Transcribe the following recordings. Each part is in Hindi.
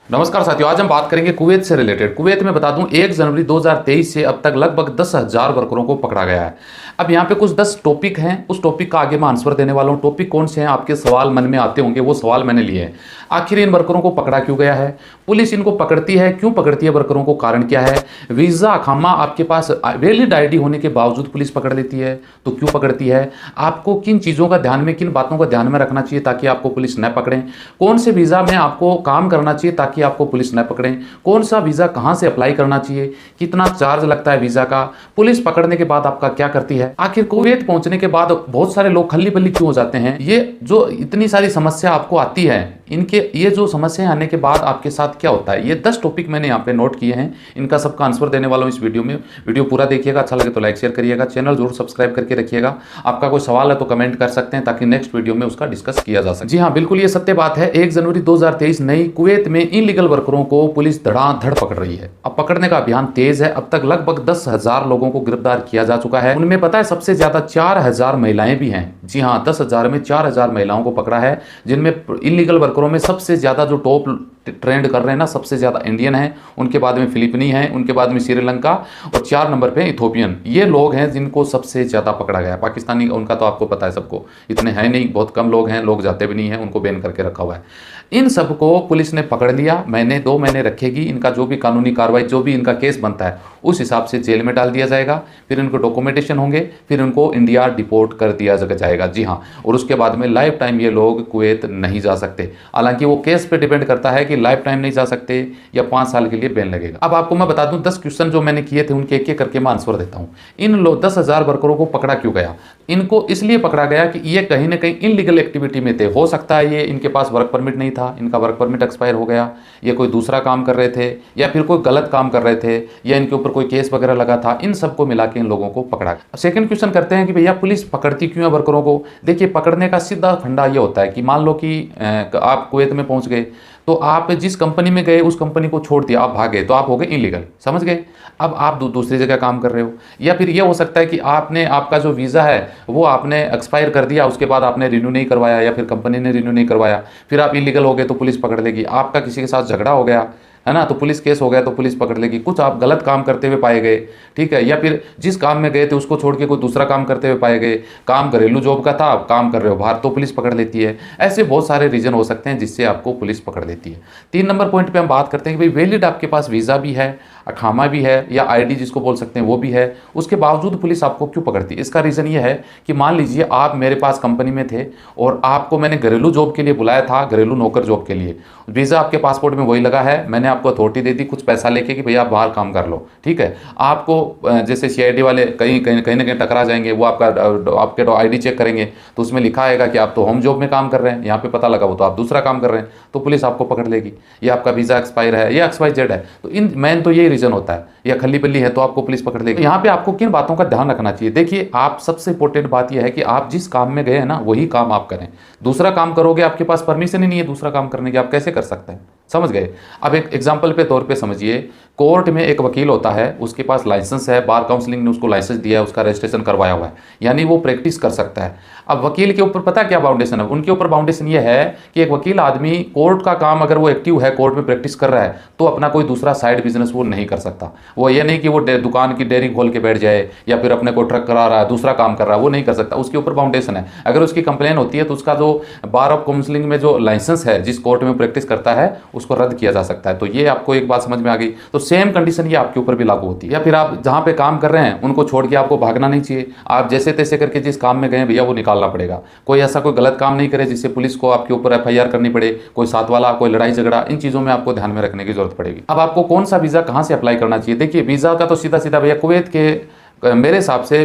नमस्कार साथियों, आज हम बात करेंगे कुवैत से रिलेटेड। कुवैत में बता दूं 1 जनवरी 2023 से अब तक लगभग 10,000 वर्करों को पकड़ा गया है। अब यहाँ पे कुछ 10 टॉपिक हैं, उस टॉपिक का आगे मैं आंसर देने वाला हूँ। टॉपिक कौन से हैं, आपके सवाल मन में आते होंगे, वो सवाल मैंने लिए हैं। आखिर इन वर्करों को पकड़ा क्यों गया है, पुलिस इनको पकड़ती है, क्यों पकड़ती है वर्करों को, कारण क्या है, वीज़ा खामा आपके पास वैलिड आईडी होने के बावजूद पुलिस पकड़ लेती है तो क्यों पकड़ती है, आपको किन चीज़ों का ध्यान में, किन बातों का ध्यान में रखना चाहिए ताकि आपको पुलिस न पकड़े, कौन से वीज़ा में आपको काम करना चाहिए ताकि आपको पुलिस न पकड़े, कौन सा वीज़ा कहाँ से अप्लाई करना चाहिए, कितना चार्ज लगता है वीज़ा का, पुलिस पकड़ने के बाद आपका क्या करती है, आखिर कुवैत पहुंचने के बाद बहुत सारे लोग खल्ली बल्ली क्यों हो जाते हैं। ये जो इतनी सारी समस्या आपको आती है, इनके ये जो समस्याएं आने के बाद आपके साथ क्या होता है, ये 10 टॉपिक मैंने यहाँ पे नोट किए हैं। इनका सबका आंसर देने वाला हूँ इस वीडियो में। वीडियो पूरा देखिएगा, अच्छा लगे तो लाइक शेयर करिएगा, चैनल जरूर सब्सक्राइब करके रखिएगा। आपका कोई सवाल है तो कमेंट कर सकते हैं ताकि नेक्स्ट वीडियो में उसका डिस्कस किया जा सके। जी हाँ, बिल्कुल ये सत्य बात है। 1 जनवरी 2023 नई कुवैत में इनलीगल वर्करों को पुलिस धड़ाधड़ पकड़ रही है। अब पकड़ने का अभियान तेज है। अब तक लगभग 10,000 लोगों को गिरफ्तार किया जा चुका है। उनमें पता है सबसे ज्यादा 4,000 महिलाएं भी हैं। जी हाँ, 10,000 में 4,000 महिलाओं को पकड़ा है, जिनमें इनलीगल वर्करों में सबसे ज्यादा जो टॉप ट्रेंड कर रहे हैं ना, सबसे ज्यादा इंडियन है, उनके बाद में फिलिपीनी है, उनके बाद में श्रीलंका और 4 नंबर पे इथोपियन। ये लोग हैं जिनको सबसे ज्यादा पकड़ा गया। पाकिस्तानी उनका तो आपको पता है, सबको इतने हैं नहीं, बहुत कम लोग हैं, लोग जाते भी नहीं हैं, उनको बैन करके रखा हुआ है। इन सबको पुलिस ने पकड़ लिया। महीने 2 महीने रखेगी। इनका जो भी कानूनी कार्रवाई, जो भी इनका केस बनता है उस हिसाब से जेल में डाल दिया जाएगा। फिर इनको डॉक्यूमेंटेशन होंगे, फिर इनको इंडिया डिपोर्ट कर दिया जाएगा। जी हाँ, और उसके बाद में लाइफ टाइम ये लोग कुवैत नहीं जा सकते। हालांकि वो केस पे डिपेंड करता है कि लाइफ टाइम नहीं जा सकते या 5 साल के लिए बैन लगेगा। अब आपको मैं बता दूं 10 क्वेश्चन जो मैंने किए थे उनके एक एक करके मैं आंसर देता हूं। इन लोग 10,000 वर्करों को पकड़ा क्यों गया? इनको इसलिए पकड़ा गया कि ये कहीं ना कहीं इनलीगल एक्टिविटी में थे। हो सकता है ये इनके पास वर्क परमिट नहीं था, इनका वर्क परमिट एक्सपायर हो गया, ये कोई दूसरा काम कर रहे थे या फिर कोई गलत काम कर रहे थे या इनके ऊपर कोई केस वगैरह लगा था। इन सबको मिला के इन लोगों को पकड़ा। सेकंड क्वेश्चन करते हैं कि भैया पुलिस पकड़ती क्यों है वर्करों को? देखिए, पकड़ने का सीधा फंडा ये होता है कि मान लो कि आप कुवैत में पहुंच गए, तो आप जिस कंपनी में गए उस कंपनी को छोड़ दिया, आप भागे, तो आप हो गए इलीगल, समझ गए। अब आप दूसरी जगह काम कर रहे हो, या फिर ये हो सकता है कि आपका जो वीज़ा है वो आपने एक्सपायर कर दिया, उसके बाद आपने रिन्यू नहीं करवाया या फिर कंपनी ने रिन्यू नहीं करवाया, फिर आप इलीगल हो गए तो पुलिस पकड़ लेगी। आपका किसी के साथ झगड़ा हो गया है ना, तो पुलिस केस हो गया तो पुलिस पकड़ लेगी। कुछ आप गलत काम करते हुए पाए गए, ठीक है, या फिर जिस काम में गए थे उसको छोड़ के कोई दूसरा काम करते हुए पाए गए, काम घरेलू जॉब का था, आप काम कर रहे हो बाहर, तो पुलिस पकड़ लेती है। ऐसे बहुत सारे रीजन हो सकते हैं जिससे आपको पुलिस पकड़ लेती है। 3 नंबर पॉइंट पे हम बात करते हैं कि भाई वैलिड आपके पास वीज़ा भी है, अखामा भी है या आईडी जिसको बोल सकते हैं वो भी है, उसके बावजूद पुलिस आपको क्यों पकड़ती है? इसका रीज़न ये है कि मान लीजिए आप मेरे पास कंपनी में थे और आपको मैंने घरेलू जॉब के लिए बुलाया था, घरेलू नौकर जॉब के लिए, वीज़ा आपके पासपोर्ट में वही लगा है, मैंने आपको अथॉरिटी दे दी कुछ पैसा लेके कि भैया आप बाहर काम कर लो, ठीक है। आपको जैसे सीआईडी वाले कहीं ना कहीं टकरा जाएंगे, वो आपके आईडी चेक करेंगे तो उसमें लिखा आएगा कि आप तो होम जॉब में काम कर रहे हैं, यहाँ पे पता लगा वो तो आप दूसरा काम कर रहे हैं, तो पुलिस आपको पकड़ लेगी। या आपका वीज़ा एक्सपायर है या XYZ है, तो इन मेन तो यही रीज़न होता है, या खल्ली बल्ली है तो आपको पुलिस पकड़ लेगी। यहाँ पे आपको किन बातों का ध्यान रखना चाहिए? देखिए, आप सबसे इंपॉर्टेंट बात यह है कि आप जिस काम में गए हैं ना वही काम आप करें। दूसरा काम करोगे, आपके पास परमिशन ही नहीं है दूसरा काम करने की, आप कैसे कर सकते हैं? समझ गए। अब एक एग्जाम्पल पे तौर पे समझिए, कोर्ट में एक वकील होता है, उसके पास लाइसेंस है, बार काउंसिलिंग ने उसको लाइसेंस दिया है, उसका रजिस्ट्रेशन करवाया हुआ है, यानी वो प्रैक्टिस कर सकता है। अब वकील के ऊपर पता क्या बाउंडेशन है? उनके ऊपर बाउंडेशन ये है कि एक वकील आदमी कोर्ट का काम अगर वो एक्टिव है, कोर्ट में प्रैक्टिस कर रहा है, तो अपना कोई दूसरा साइड बिजनेस वो नहीं कर सकता। वो ये नहीं कि वो दुकान की डेयरी खोल के बैठ जाए या फिर अपने को ट्रक करा रहा है, दूसरा काम कर रहा है, वो नहीं कर सकता। उसके ऊपर बाउंडेशन है। अगर उसकी कंप्लेन होती है तो उसका जो बार ऑफ काउंसिलिंग में जो लाइसेंस है, जिस कोर्ट में प्रैक्टिस करता है, उसको रद्द किया जा सकता है। तो ये आपको एक बात समझ में आ गई। तो सेम कंडीशन ये आपके ऊपर भी लागू होती है। या फिर आप जहां पे काम कर रहे हैं उनको छोड़ के आपको भागना नहीं चाहिए। आप जैसे तैसे करके जिस काम में गए भैया वो निकालना पड़ेगा। कोई ऐसा कोई गलत काम नहीं करे जिससे पुलिस को आपके ऊपर FIR करनी पड़े, कोई साथ वाला, कोई लड़ाई झगड़ा, इन चीजों में आपको ध्यान में रखने की जरूरत पड़ेगी। अब आपको कौन सा वीजा कहां से अप्लाई करना चाहिए? देखिए, वीजा का तो सीधा सीधा भैया कुवैत के मेरे हिसाब से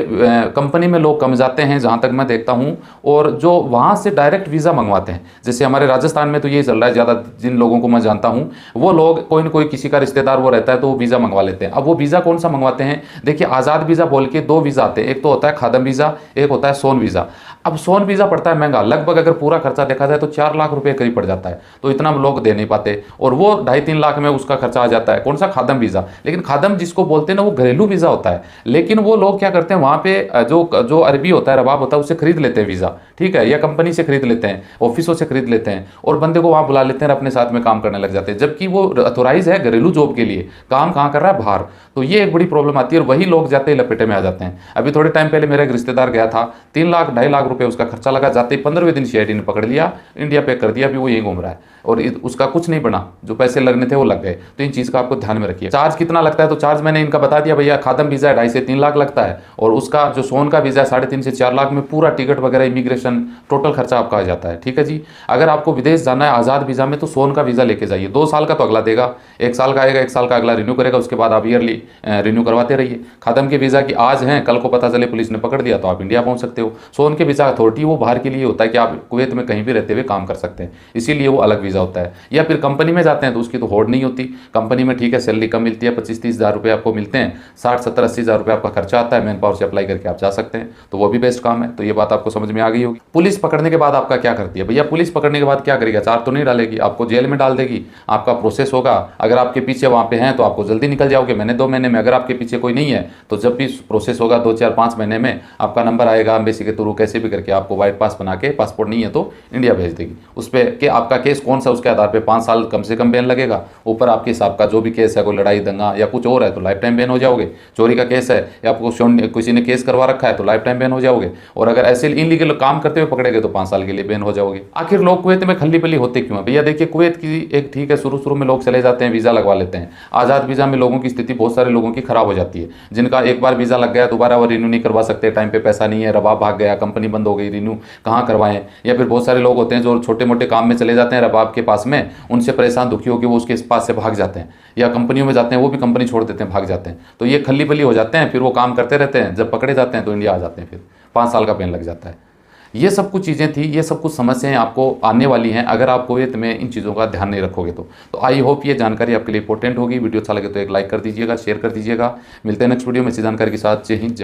कंपनी में लोग कम जाते हैं जहाँ तक मैं देखता हूँ, और जो वहाँ से डायरेक्ट वीज़ा मंगवाते हैं, जैसे हमारे राजस्थान में तो ये चल रहा है ज़्यादा, जिन लोगों को मैं जानता हूँ वो लोग कोई न कोई किसी का रिश्तेदार वो रहता है तो वो वीज़ा मंगवा लेते हैं। अब वो वीज़ा कौन सा मंगवाते हैं? देखिए, आज़ाद वीज़ा बोल के 2 वीज़ा आते हैं, एक तो होता है खादम वीज़ा, एक होता है सोन वीज़ा। अब सोन वीज़ा पड़ता है महंगा, लगभग अगर पूरा खर्चा देखा जाए तो 4 लाख रुपए करीब पड़ जाता है, तो इतना लोग दे नहीं पाते। और वो 2.5-3 लाख में उसका खर्चा आ जाता है। कौन सा? खादम वीज़ा। लेकिन खादम जिसको बोलते हैं ना, वो घरेलू वीज़ा होता है। लेकिन वो लोग क्या करते हैं, वहाँ पे जो अरबी होता है, रबाब होता है, उससे खरीद लेते हैं वीज़ा, ठीक है, या कंपनी से खरीद लेते हैं, ऑफिसों से खरीद लेते हैं, और बंदे को वहाँ बुला लेते हैं, अपने साथ में काम करने लग जाते हैं, जबकि वो अथोराइज है घरेलू जॉब के लिए, काम कहाँ कर रहा है? बाहर। तो ये एक बड़ी प्रॉब्लम आती है, और वही लोग जाते ही लपेटे में आ जाते हैं। अभी थोड़े टाइम पहले मेरा एक रिश्तेदार गया था, 3 लाख 2.5 लाख रुपए उसका खर्चा लगा, जाते ही 15वें दिन सीआईडी ने पकड़ लिया, इंडिया पे कर दिया, अभी वो यहीं घूम रहा है, और उसका कुछ नहीं बना, जो पैसे लगने थे वो लग गए। तो इन चीज़ का आपको ध्यान में रखिए। चार्ज कितना लगता है? तो चार्ज मैंने इनका बता दिया भैया, खादम वीज़ा है 2.5 से 3 लाख लगता है, और उसका जो सोन का वीज़ा है 3.5 से 4 लाख में पूरा टिकट वगैरह, इमिग्रेशन, टोटल खर्चा आपका आ जाता है, ठीक है जी। अगर आपको विदेश जाना है आज़ाद वीज़ा में, तो सोन का वीज़ा लेके जाइए। 2 साल का तो अगला देगा, 1 साल का आएगा, 1 साल का अगला रिन्यू करेगा, उसके बाद आप ईयरली रिन्यू करवाते रहिए। खादम के वीज़ा की आज हैं, कल को पता चले पुलिस ने पकड़ दिया तो आप इंडिया पहुंच सकते हो। सोन के वीज़ा अथॉरिटी वो बाहर के लिए होता है कि आप कुवैत में कहीं भी रहते हुए काम कर सकते हैं, इसीलिए वो अलग वीज़ा होता है। या फिर कंपनी में जाते हैं तो उसकी तो होड़ नहीं होती, कंपनी में ठीक है सैलरी कम मिलती है, 25-30 हज़ार रुपये आपको मिलते हैं, 60-70-80 हज़ार रुपये आपका खर्चा आता है, मैन पावर से अप्लाई करके आप जा सकते हैं, तो वो भी बेस्ट काम है। तो ये बात आपको समझ में आ गई होगी। पुलिस पकड़ने के बाद आपका क्या करती है भैया? पुलिस पकड़ने के बाद क्या करेगी? चार्ज तो नहीं डालेगी, आपको जेल में डाल देगी, आपका प्रोसेस होगा। अगर आपके पीछे वहाँ पे हैं तो आपको जल्दी निकल जाओगे, महीने 2 महीने में। अगर आपके पीछे कोई नहीं है तो जब भी प्रोसेस होगा 2-4-5 महीने में आपका नंबर आएगा, एम्बेसी के थ्रू कैसे भी करके आपको वाइट पास बना के, पासपोर्ट नहीं है तो इंडिया भेज देगी। उस पर कि आपका केस कौन सा, उसके आधार पर 5 साल कम से कम बैन लगेगा। ऊपर आपके हिसाब का जो भी केस है, कोई लड़ाई दंगा या कुछ और है तो लाइफ टाइम बैन हो जाओगे। चोरी का केस है या आपको किसी ने केस करवा रखा है तो लाइफ टाइम बैन हो जाओगे। और अगर ऐसे इनलीगल काम करते हुए पकड़े गए तो 5 साल के लिए बैन हो जाओगे। आखिर लोग कुवैत में खल्ली बल्ली होते क्यों है भैया? देखिए, कुवैत की एक ठीक है, शुरू में लोग चले जाते हैं, वीज़ा लगवा लेते हैं। आज़ाद वीज़ा में लोगों की स्थिति बहुत सारे लोगों की खराब हो जाती है, जिनका एक बार वीज़ा लग गया दोबारा वो रिन्यू नहीं करवा सकते, टाइम पे पैसा नहीं है, रबाब भाग गया, कंपनी बंद हो गई, रिन्यू कहाँ करवाएं। या फिर बहुत सारे लोग होते हैं जो छोटे मोटे काम में चले जाते हैं रबाब के पास में, उनसे परेशान दुखी होकर वो उसके पास से भाग जाते हैं, या कंपनियों में जाते हैं, वो भी कंपनी छोड़ देते हैं, भाग जाते हैं। तो ये खल्ली बल्ली हो जाते हैं, फिर वो काम करते रहते हैं, जब पकड़े जाते हैं तो इंडिया आ जाते हैं, फिर 5 साल का बैन लग जाता है। ये सब कुछ चीज़ें थी, ये सब कुछ समस्याएं आपको आने वाली हैं अगर आप कुवैत में इन चीज़ों का ध्यान नहीं रखोगे तो आई होप ये जानकारी आपके लिए इंपॉर्टेंट होगी। वीडियो अच्छा लगे तो एक लाइक कर दीजिएगा, शेयर कर दीजिएगा। मिलते हैं नेक्स्ट वीडियो में इसी जानकारी के साथ। जय हिंद।